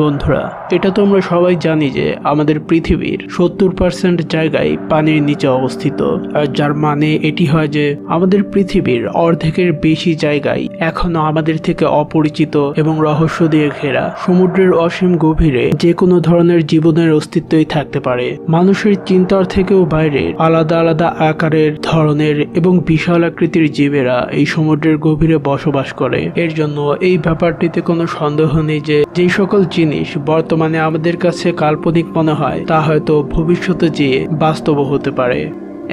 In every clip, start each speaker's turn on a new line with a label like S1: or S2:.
S1: বন্ধুরা, এটা তো আমরা সবাই জানি যে আমাদের পৃথিবীর 70% জায়গায় পানির নিচে অবস্থিত, আর যার মানে এটি হয় যে আমাদের পৃথিবীর অর্ধেকের বেশি জায়গায় এখনো আমাদের থেকে অপরিচিত এবং রহস্য দিয়ে ঘেরা। সমুদ্রের অসীম গভীরে যে কোনো ধরনের জীবনের অস্তিত্বই থাকতে পারে। মানুষের চিন্তার থেকেও বাইরে আলাদা আলাদা আকারের, ধরনের এবং বিশাল আকৃতির জীবেরা এই সমুদ্রের গভীরে বসবাস করে। এর জন্য এই ব্যাপারটিতে কোনো সন্দেহ নেই যে যেই সকল জিনিস বর্তমানে আমাদের কাছে কাল্পনিক মনে হয় তা হয়তো ভবিষ্যতে যেয়ে বাস্তব হতে পারে।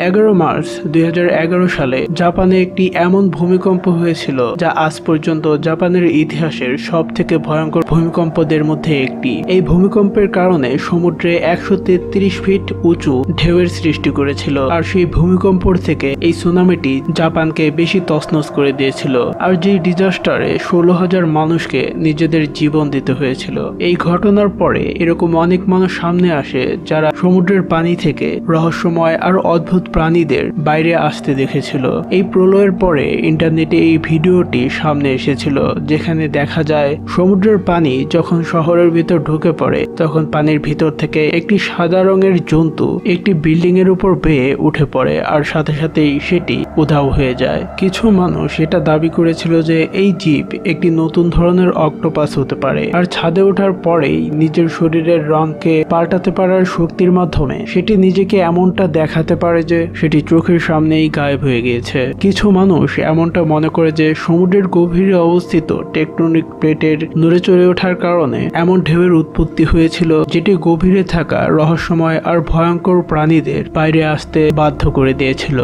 S1: 11 মার্চ 2011 সালে জাপানে একটি এমন ভূমিকম্প হয়েছিল যা আজ পর্যন্ত জাপানের ইতিহাসের সব থেকে ভয়ঙ্কর ভূমিকম্পদের মধ্যে একটি। এই ভূমিকম্পের কারণে সমুদ্রে 133 ফিট উঁচু ঢেউয়ের সৃষ্টি করেছিল, আর সেই ভূমিকম্পর থেকে এই সুনামিটি জাপানকে বেশি তছনছ করে দিয়েছিল, আর যেই ডিজাস্টারে 16,000 মানুষকে নিজেদের জীবন দিতে হয়েছিল। এই ঘটনার পরে এরকম অনেক মানুষ সামনে আসে যারা সমুদ্রের পানি থেকে রহস্যময় আর অদ্ভুত প্রাণীদের বাইরে আসতে দেখেছিল। এই প্রলয়ের পরে ইন্টারনেটে এই ভিডিওটি সামনে এসেছিল, যেখানে দেখা যায় সমুদ্রের পানি যখন শহরের ভিতর ঢুকে পড়ে তখন পানির ভিতর থেকে একটি সাদা রঙের জন্তু একটি বিল্ডিং এর উপর বেয়ে উঠে পড়ে, আর সাথে সাথেই সেটি উধাও হয়ে যায়। কিছু মানুষ এটা দাবি করেছিল যে এই জীব একটি নতুন ধরনের অক্টোপাস হতে পারে, আর ছাদে ওঠার পরেই নিজের শরীরের রঙকে পাল্টাতে পারার শক্তির মাধ্যমে সেটি নিজেকে এমনটা দেখাতে পারে যে সেটি চোখের সামনেই গায়েব হয়ে গিয়েছে। কিছু মানুষ এমনটা মনে করে যে সমুদ্রের গভীরে অবস্থিত টেকটনিক প্লেটের নড়ে চড়ে ওঠার কারণে এমন ঢেউয়ের উৎপত্তি হয়েছিল, যেটি গভীরে থাকা রহস্যময় আর ভয়ঙ্কর প্রাণীদের বাইরে আসতে বাধ্য করে দিয়েছিল।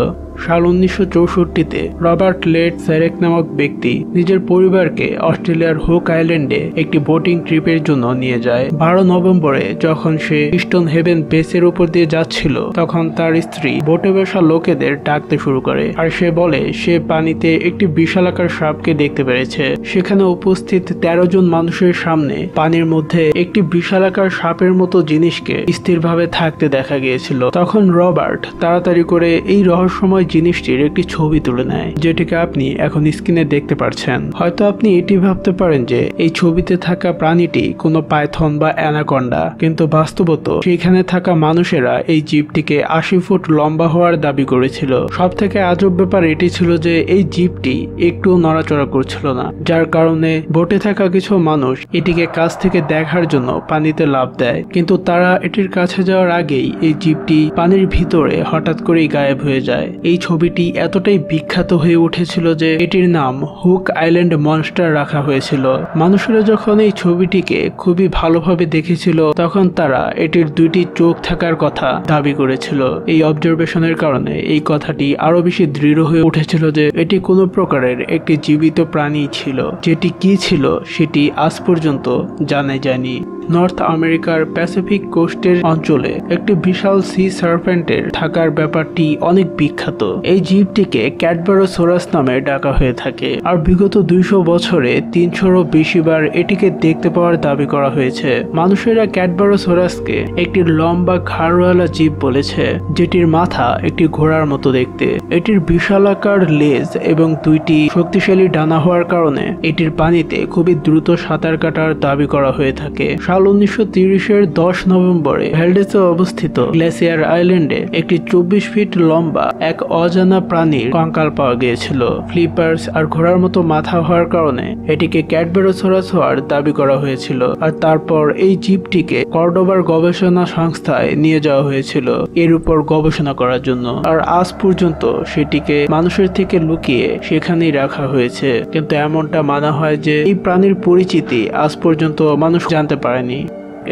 S1: সাল 1964-তে রবার্ট লেট সেরেক নামক ব্যক্তি নিজের পরিবারকে অস্ট্রেলিয়ার হুক আইল্যান্ডে একটি বোটিং ট্রিপের জন্য নিয়ে যায়। 12 নভেম্বরে যখন সে স্টোন হেভেন বেসের উপর দিয়ে যাচ্ছিল, তখন তার স্ত্রী বোটে বসা লোকেদের ডাকতে শুরু করে, আর সে বলে সে পানিতে একটি বিশালাকার সাপকে দেখতে পেরেছে। সেখানে উপস্থিত 13 জন মানুষের সামনে পানির মধ্যে একটি বিশালাকার সাপের মতো জিনিসকে স্থিরভাবে থাকতে দেখা গিয়েছিল। তখন রবার্ট তাড়াতাড়ি করে এই রহস্যময় জিনিসটির একটি ছবি তুলে নেয়, যেটিকে আপনি এখন স্ক্রিনে দেখতে পাচ্ছেন। হয়তো আপনি এটি ভাবতে পারেন যে এই ছবিতে থাকা প্রাণীটি কোনো পাইথন বা অ্যানাকন্ডা, কিন্তু বাস্তবত সেখানে থাকা মানুষেরা এই জীবটিকে 80 ফুট লম্বা হওয়ার দাবি করেছিল। সব থেকে আজব ব্যাপার এটি ছিল যে এই জীবটি একটুও নড়াচড়া করছিল না, যার কারণে বোটে থাকা কিছু মানুষ এটিকে কাছ থেকে দেখার জন্য পানিতে লাফ দেয়, কিন্তু তারা এটির কাছে যাওয়ার আগেই এই জীবটি পানির ভিতরে হঠাৎ করেই গায়েব হয়ে যায়। এই ছবিটি এতটাই বিখ্যাত হয়ে উঠেছিল যে এটির নাম হুক আইল্যান্ড মনস্টার রাখা হয়েছিল। মানুষেরা যখন এই ছবিটিকে খুবই ভালোভাবে দেখেছিল, তখন তারা এটির 2টি চোখ থাকার কথা দাবি করেছিল। এই অবজারভেশনের কারণে এই কথাটি আরো বেশি দৃঢ় হয়ে উঠেছিল যে এটি কোনো প্রকারের একটি জীবিত প্রাণী ছিল। যেটি কি ছিল সেটি আজ পর্যন্ত জানা যায়নি। নর্থ আমেরিকার প্যাসিফিক কোস্টের অঞ্চলে একটি বিশাল সি সার্পেন্টের থাকার ব্যাপারটি অনেক বিখ্যাত। এই জীবটিকে ক্যাডবারোসোরাস নামে ডাকা হয়ে থাকে, আর বিগত 200 বছরে 300-এরও বেশি বার এটিকে দেখতে পাওয়ার দাবি করা হয়েছে। মানুষেরা ক্যাডবারোসোরাসকে একটি লম্বা ঘাড়ওয়ালা জীব বলেছে, যেটির মাথা একটি ঘোড়ার মতো দেখতে। এটির বিশালাকার লেজ এবং 2টি শক্তিশালী ডানা হওয়ার কারণে এটির পানিতে খুবই দ্রুত সাঁতার কাটার দাবি করা হয়ে থাকে। সাল 1930-এর 10 নভেম্বরে ভ্যালডেসে অবস্থিত গ্লেসিয়ার আইল্যান্ডে একটি 24 ফিট লম্বা এক অজানা প্রাণীর কঙ্কাল পাওয়া গিয়েছিল। ফ্লিপার্স আর ঘোড়ার মতো মাথা হওয়ার কারণে এটিকে ক্যাডবারোসোরাস হওয়ার দাবি করা হয়েছিল, আর তারপর এই জীবটিকে কর্ডোবার গবেষণা সংস্থায় নিয়ে যাওয়া হয়েছিল এর উপর গবেষণা করার জন্য, আর আজ পর্যন্ত সেটিকে মানুষের থেকে লুকিয়ে সেখানেই রাখা হয়েছে। কিন্তু এমনটা মানা হয় যে এই প্রাণীর পরিচিতি আজ পর্যন্ত মানুষ জানতে পারেনি।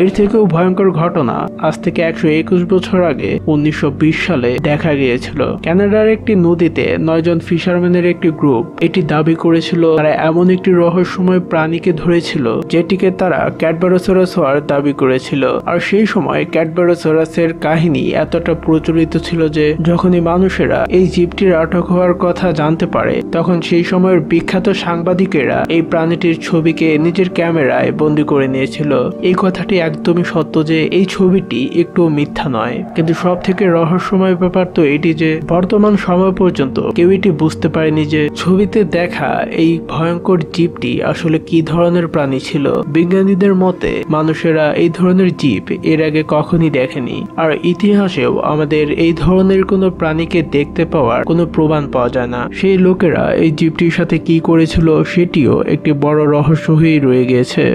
S1: এর থেকেও ভয়ঙ্কর ঘটনা আজ থেকে 121 বছর আগে 1920 সালে দেখা গিয়েছিল। কানাডার একটি নদীতে 9 জন ফিশারম্যানের একটি গ্রুপ এটি দাবি করেছিল তারা এমন একটি রহস্যময় প্রাণীকে ধরেছিল, যেটিকে তারা ক্যাডবারোসোরাস হওয়ার দাবি করেছিল। আর সেই সময় ক্যাডবারোসোরাসের কাহিনী এতটা প্রচলিত ছিল যে যখনই মানুষেরা এই জীবটির আটক হওয়ার কথা জানতে পারে, তখন সেই সময়ের বিখ্যাত সাংবাদিকেরা এই প্রাণীটির ছবিকে নিজের ক্যামেরায় বন্দী করে নিয়েছিল। এই কথাটি একদমই সত্য যে এই ছবিটি একটু মিথ্যা নয়, কিন্তু সব থেকে রহস্যময় ব্যাপার তো এটি যে বর্তমান সময় পর্যন্ত কেউ এটি বুঝতে পারেনি যে ছবিতে দেখা এই ভয়ঙ্কর জীবটি আসলে কি ধরনের প্রাণী ছিল। বিজ্ঞানীদের মতে মানুষেরা এই ধরনের জীব এর আগে কখনই দেখেনি, আর ইতিহাসেও আমাদের এই ধরনের কোনো প্রাণীকে দেখতে পাওয়ার কোনো প্রমাণ পাওয়া যায় না। সেই লোকেরা এই জীবটির সাথে কি করেছিল সেটিও একটি বড় রহস্য হয়েই রয়ে গিয়েছে।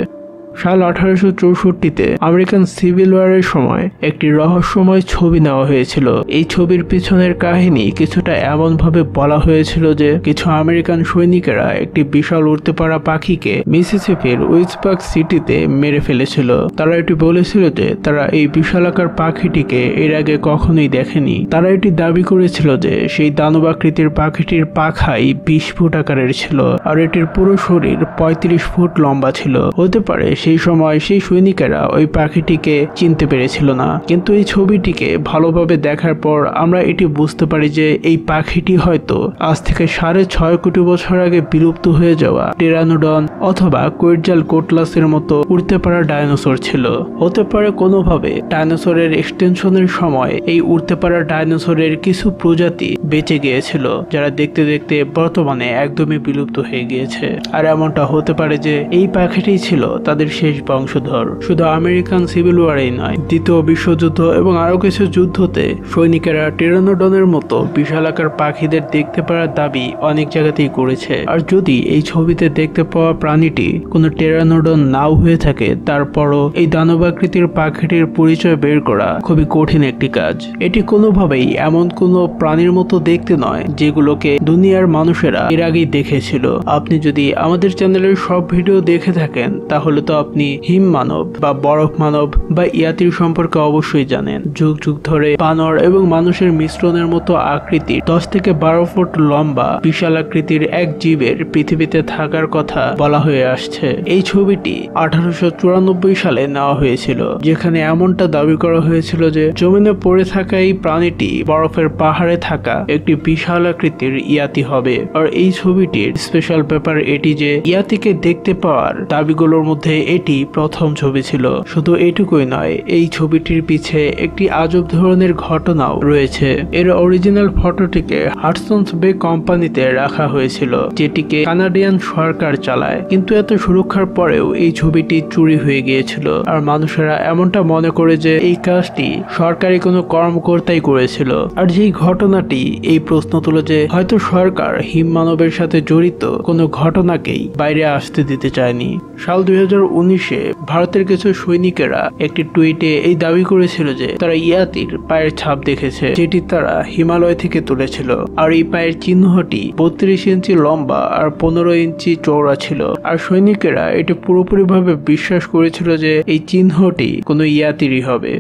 S1: সাল 1864-তে আমেরিকান সিভিল ওয়ারের সময় একটি রহস্যময় ছবি নেওয়া হয়েছিল। এই ছবির পিছনের কাহিনী কিছুটা এমন ভাবে বলা হয়েছিল যে কিছু আমেরিকান সৈনিকেরা একটি বিশাল উড়তে পারা পাখিকে মিসিসিপির উইজবাগ সিটিতে মেরে ফেলেছিল। তারা এটি বলেছিল যে তারা এই বিশালাকার পাখিটিকে এর আগে কখনোই দেখেনি। তারা এটি দাবি করেছিল যে সেই দানবাকৃতির পাখিটির পাখাই 20 ফুট আকারের ছিল, আর এটির পুরো শরীর 35 ফুট লম্বা ছিল। হতে পারে সেই সময় সেই সৈনিকেরা ওই পাখিটিকে চিনতে পেরেছিল না, কিন্তু এই ছবিটিকে ভালোভাবে দেখার পর আমরা এটি বুঝতে পারি যে এই পাখিটি হয়তো আজ থেকে 6.5 কোটি বছর আগে বিলুপ্ত হয়ে যাওয়া টেরানোডন অথবা কোয়েটজাল কোটলাসের মতো উড়তে পারা ডাইনোসর ছিল। হতে পারে কোনোভাবে ডাইনোসরের এক্সটেনশনের সময় এই উড়তে পারা ডাইনোসরের কিছু প্রজাতি বেঁচে গিয়েছিল, যারা দেখতে দেখতে বর্তমানে একদমই বিলুপ্ত হয়ে গিয়েছে। আর এমনটা হতে পারে যে এই পাখিটি ছিল তাদের শেষ বংশধর। শুধু আমেরিকান সিভিল ওয়ারেই নয়, দ্বিতীয় বিশ্বযুদ্ধ এবং আরো কিছু যুদ্ধতে সৈনিকেরা টেরানোডনের মতো বিশালাকার পাখিদের দেখতে পাওয়ার দাবি অনেক জায়গাতেই করেছে। আর যদি এই ছবিতে দেখতে পাওয়া প্রাণীটি কোনো টেরানোডন নাও হয়ে থাকে, তারপরও এই দানবাকৃতির পাখিটির পরিচয় বের করা খুবই কঠিন একটি কাজ। এটি কোনোভাবেই এমন কোনো প্রাণীর মতো দেখতে নয় যেগুলোকে দুনিয়ার মানুষেরা এর আগেই দেখেছিল। আপনি যদি আমাদের চ্যানেলের সব ভিডিও দেখে থাকেন তাহলে তো আপনি হিম মানব বা বরফ মানব বা ইয়াতির সম্পর্কে অবশ্যই জানেন। যুগ যুগ ধরে বানর এবং মানুষের মিশ্রণের মতো আকৃতির 10 থেকে 12 ফুট লম্বা বিশাল আকৃতির এক জীবের পৃথিবীতে থাকার কথা বলা হয়ে আসছে। এই ছবিটি 1894 সালে নেওয়া হয়েছিল, যেখানে এমনটা দাবি করা হয়েছিল যে জমিনে পড়ে থাকা এই প্রাণীটি বরফের পাহাড়ে থাকা একটি বিশাল আকৃতির ইয়াতি হবে। আর এই ছবিটির স্পেশাল ব্যাপার এটি যে ইয়াতিকে দেখতে পাওয়ার দাবিগুলোর মধ্যে এটি প্রথম ছবি ছিল। শুধু এটুকুই নয়, এই ছবিটির পিছে একটি আজব ধরনের ঘটনাও রয়েছে। এর অরিজিনাল ফটোটিকে হাডসন্স বে কোম্পানিতে রাখা হয়েছিল, যেটিকে কানাডিয়ান সরকার চালায়, কিন্তু এত সুরক্ষার পরেও এই ছবিটি চুরি হয়ে গিয়েছিল। আর মানুষেরা এমনটা মনে করে যে এই কাজটি সরকারি কোনো কর্মকর্তাই করেছিল। আর যেই ঘটনাটি এই প্রশ্ন তুলে যে হয়তো সরকার হিম মানবের সাথে জড়িত কোনো ঘটনাকেই বাইরে আসতে দিতে চায়নি। সাল 2019-এ ভারতের কিছু সৈনিকেরা একটি টুইটে এই দাবি করেছিল যে তারা ইয়াতির পায়ের ছাপ দেখেছে, যেটি তারা হিমালয় থেকে তুলেছিল। আর এই পায়ের চিহ্নটি 32 ইঞ্চি লম্বা আর 15 ইঞ্চি চওড়া ছিল। আর সৈনিকেরা এটি পুরোপুরিভাবে বিশ্বাস করেছিল যে এই চিহ্নটি কোনো ইয়াতিরই হবে।